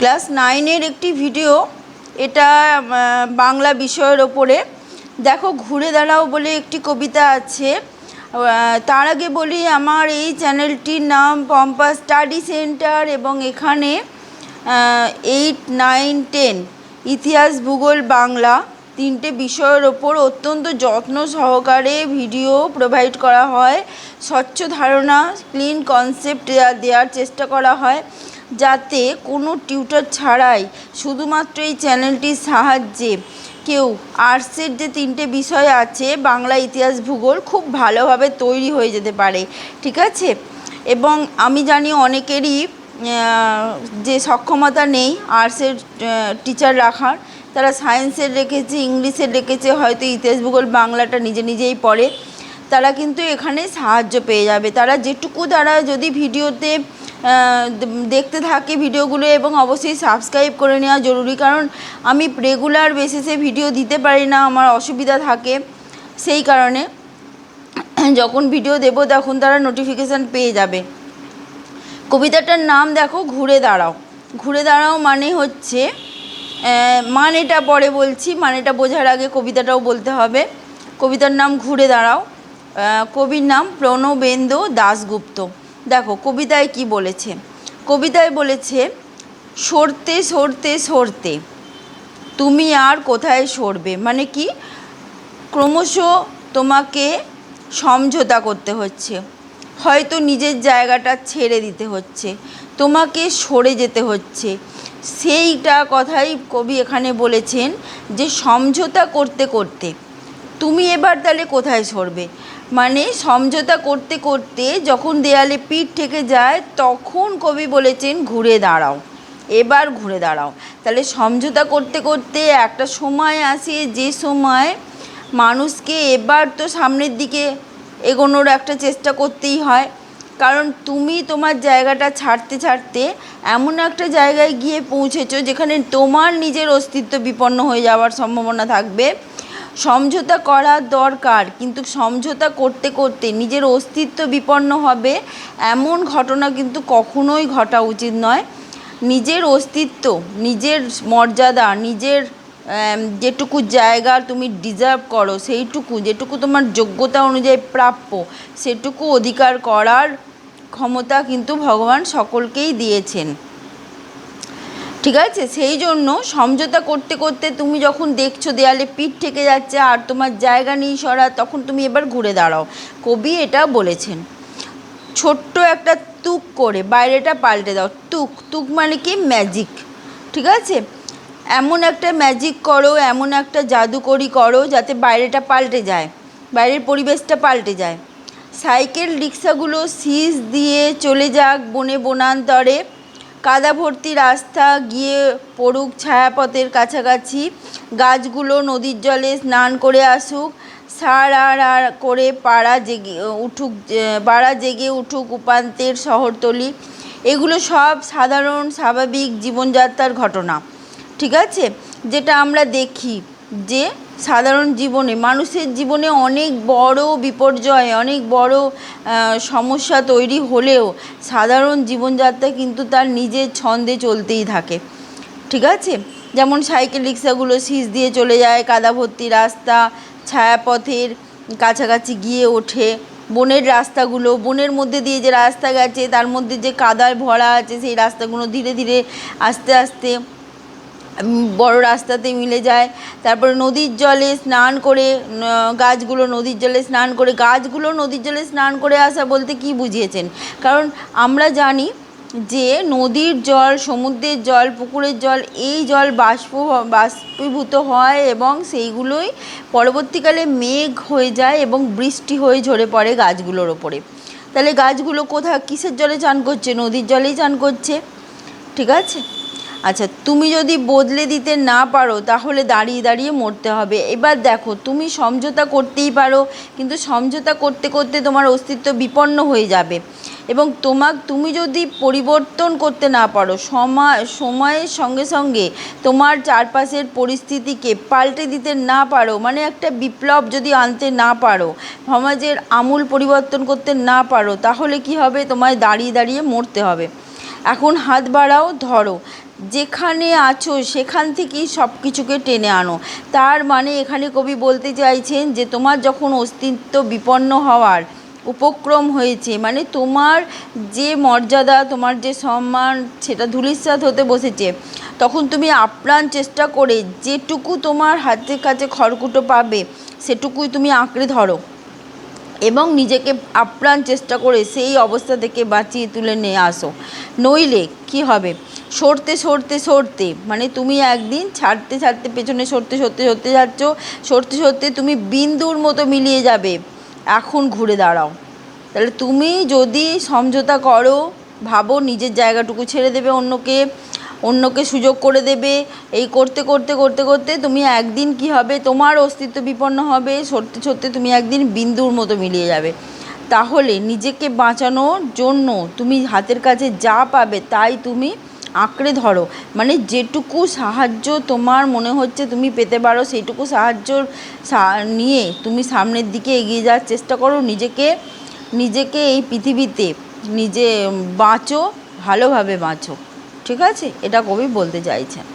Class 9-এর একটি video. এটা বাংলা বিষয়ের ওপরে। দেখো, ঘুরে দাঁড়াও বলে একটি কবিতা আছে। তার আগে বলি, আমার এই চ্যানেলটির নাম পম্পা স্টাডি সেন্টার এবং এখানে 8, 9, 10 ইতিহাস, ভূগোল, বাংলা তিনটে বিষয়ের ওপর অত্যন্ত যত্ন সহকারে ভিডিও প্রোভাইড করা হয়। স্বচ্ছ ধারণা, ক্লিন কনসেপ্ট দেওয়ার চেষ্টা করা হয়, যাতে কোনো টিউটর ছাড়াই শুধুমাত্র এই চ্যানেলটির সাহায্যে কেউ আর্টসের যে তিনটে বিষয় আছে, বাংলা, ইতিহাস, ভূগোল, খুব ভালোভাবে তৈরি হয়ে যেতে পারে। ঠিক আছে? এবং আমি জানি অনেকেরই যে সক্ষমতা নেই আর্টসের টিচার রাখার, তারা সায়েন্সের রেখেছে, ইংলিশের রেখেছে, হয়তো ইতিহাস, ভূগোল, বাংলাটা নিজেই পড়ে। তারা কিন্তু এখানে সাহায্য পেয়ে যাবে। তারা যেটুকু তারা যদি ভিডিওতে দেখতে থাকে ভিডিওগুলো, এবং অবশ্যই সাবস্ক্রাইব করে নেওয়া জরুরি, কারণ আমি রেগুলার বেসিসে ভিডিও দিতে পারি না, আমার অসুবিধা থাকে। সেই কারণে যখন ভিডিও দেব তখন তারা নোটিফিকেশান পেয়ে যাবে। কবিতাটার নাম দেখো, ঘুরে দাঁড়াও। ঘুরে দাঁড়াও মানে হচ্ছে, মানেটা পরে বলছি, মানেটা বোঝার আগে কবিতাটাও বলতে হবে। কবিতার নাম ঘুরে দাঁড়াও। কবির নাম প্রণবেন্দু দাশগুপ্ত। দেখো কবিতায় কি বলেছে। কবিতায় বলেছে, সরতে সরতে সরতে তুমি আর কোথায় সরবে। মানে কি, ক্রমশ তোমাকে সমঝোতা করতে হচ্ছে, হয়তো নিজের জায়গাটা ছেড়ে দিতে হচ্ছে, তোমাকে সরে যেতে হচ্ছে। সেইটা কথাই কবি এখানে বলেছেন যে সমঝোতা করতে করতে তুমি এবার তাহলে কোথায় সরবে। মানে সমঝোতা করতে করতে যখন দেয়ালে পিঠ ঠেকে যায়, তখন কবি বলেছেন ঘুরে দাঁড়াও, এবার ঘুরে দাঁড়াও। তাহলে সমঝোতা করতে করতে একটা সময় আসে, যে সময় মানুষকে এবার তো সামনের দিকে এগোনোর একটা চেষ্টা করতেই হয়, কারণ তুমি তোমার জায়গাটা ছাড়তে ছাড়তে এমন একটা জায়গায় গিয়ে পৌঁছেছো যেখানে তোমার নিজের অস্তিত্ব বিপন্ন হয়ে যাওয়ার সম্ভাবনা থাকবে। সমঝোতা করা দরকার, কিন্তু সমঝোতা করতে করতে নিজের অস্তিত্ব বিপন্ন হবে, এমন ঘটনা কিন্তু কখনোই ঘটা উচিত নয়। নিজের অস্তিত্ব, নিজের মর্যাদা, নিজের যেটুকু জায়গা তুমি ডিজার্ভ করো, সেইটুকু যেটুকু তোমার যোগ্যতা অনুযায়ী প্রাপ্য, সেটুকু অধিকার করার ক্ষমতা কিন্তু ভগবান সকলকেই দিয়েছেন। ঠিক আছে? সেই জন্য সমঝোতা করতে করতে তুমি যখন দেখছো দেয়ালে পিঠ ঠেকে যাচ্ছে আর তোমার জায়গা নেই সরা, তখন তুমি এবার ঘুরে দাঁড়াও। কবি এটা বলেছেন। ছোট্ট একটা তুক করে বাইরেটা পাল্টে দাও। তুক মানে কি, ম্যাজিক। ঠিক আছে? এমন একটা ম্যাজিক করো, এমন একটা জাদুকরি করো যাতে বাইরেটা পাল্টে যায়, বাইরের পরিবেশটা পাল্টে যায়। সাইকেল রিক্সাগুলো সিজ দিয়ে চলে যাক বনে বনান্তরে, কাদা ভর্তি রাস্তা গিয়ে পড়ুক ছায়াপথের কাছাকাছি, গাছগুলো নদীর জলে স্নান করে আসুক, সার আর করে পাড়া জেগে উঠুক উপান্তের শহরতলি। এগুলো সব সাধারণ স্বাভাবিক জীবনযাত্রার ঘটনা। ঠিক আছে? যেটা আমরা দেখি যে সাধারণ জীবনে, মানুষের জীবনে অনেক বড় বিপর্যয়, অনেক বড় সমস্যা তৈরি হলেও সাধারণ জীবনযাত্রা কিন্তু তার নিজের ছন্দে চলতেই থাকে। ঠিক আছে? যেমন সাইকেল রিক্সাগুলো সিজ দিয়ে চলে যায়, কাদা ভর্তি রাস্তা ছায়াপথের কাছাকাছি গিয়ে ওঠে, বনের রাস্তাগুলো, বনের মধ্যে দিয়ে যে রাস্তা গেছে তার মধ্যে যে কাদায় ভরা আছে, সেই রাস্তাগুলো ধীরে ধীরে আস্তে আস্তে বড় রাস্তাতে মিলে যায়। তারপরে নদীর জলে স্নান করে গাছগুলো নদীর জলে স্নান করে আসা বলতে কি বুঝিয়েছেন, কারণ আমরা জানি যে নদীর জল, সমুদ্রের জল, পুকুরের জল, এই জল বাষ্পীভূত হয় এবং সেইগুলোই পরবর্তীকালে মেঘ হয়ে যায় এবং বৃষ্টি হয়ে ঝরে পড়ে গাছগুলোর ওপরে। তাহলে গাছগুলো কিসের জলে চান করছে? নদীর জলেই চান করছে। ঠিক আছে? আচ্ছা, তুমি যদি বদলে দিতে না পারো তাহলে দাঁড়িয়ে দাঁড়িয়ে মরতে হবে। এবার দেখো, তুমি সমঝোতা করতেই পারো, কিন্তু সমঝোতা করতে করতে তোমার অস্তিত্ব বিপন্ন হয়ে যাবে। এবং তুমি যদি পরিবর্তন করতে না পারো, সময়ের সঙ্গে সঙ্গে তোমার চারপাশের পরিস্থিতিকে পাল্টে দিতে না পারো, মানে একটা বিপ্লব যদি আনতে না পারো, সমাজের আমূল পরিবর্তন করতে না পারো, তাহলে কি হবে? তোমায় দাঁড়িয়ে দাঁড়িয়ে মরতে হবে। এখন হাত বাড়াও, ধরো। যেখানে আছো সেখান থেকেই সব কিছুকে টেনে আনো। তার মানে এখানে কবি বলতে চাইছেন যে তোমার যখন অস্তিত্ব বিপন্ন হওয়ার উপক্রম হয়েছে, মানে তোমার যে মর্যাদা, তোমার যে সম্মান, সেটা ধূলিসাৎ হতে বসেছে, তখন তুমি আপ্রাণ চেষ্টা করে যেটুকু তোমার হাতের কাছে খড়কুটো পাবে সেটুকুই তুমি আঁকড়ে ধরো এবং নিজেকে আপ্রাণ চেষ্টা করে সেই অবস্থা থেকে বাঁচিয়ে তুলে নিয়ে আসো। নইলে কি হবে, সরতে সরতে সরতে মানে তুমি একদিন ছাড়তে ছাড়তে পেছনে সরতে সরতে সরতে যাচ্ছ, সরতে সরতে তুমি বিন্দুর মতো মিলিয়ে যাবে। এখন ঘুরে দাঁড়াও। তাহলে তুমি যদি সমঝোতা করো, ভাবো নিজের জায়গাটুকু ছেড়ে দেবে অন্যকে সুযোগ করে দেবে, এই করতে করতে করতে করতে তুমি একদিন কি হবে, তোমার অস্তিত্ব বিপন্ন হবে, সরতে সরতে তুমি একদিন বিন্দুর মতো মিলিয়ে যাবে। তাহলে নিজেকে বাঁচানোর জন্য তুমি হাতের কাছে যা পাবে তাই তুমি আঁকড়ে ধরো। মানে যেটুকু সাহায্য তোমার মনে হচ্ছে তুমি পেতে পারো সেইটুকু সাহায্য নিয়ে তুমি সামনের দিকে এগিয়ে যাওয়ার চেষ্টা করো। নিজেকে এই পৃথিবীতে নিজে বাঁচো, ভালোভাবে বাঁচো। ঠিক আছে, এটা কবি বলতে চাইছেন।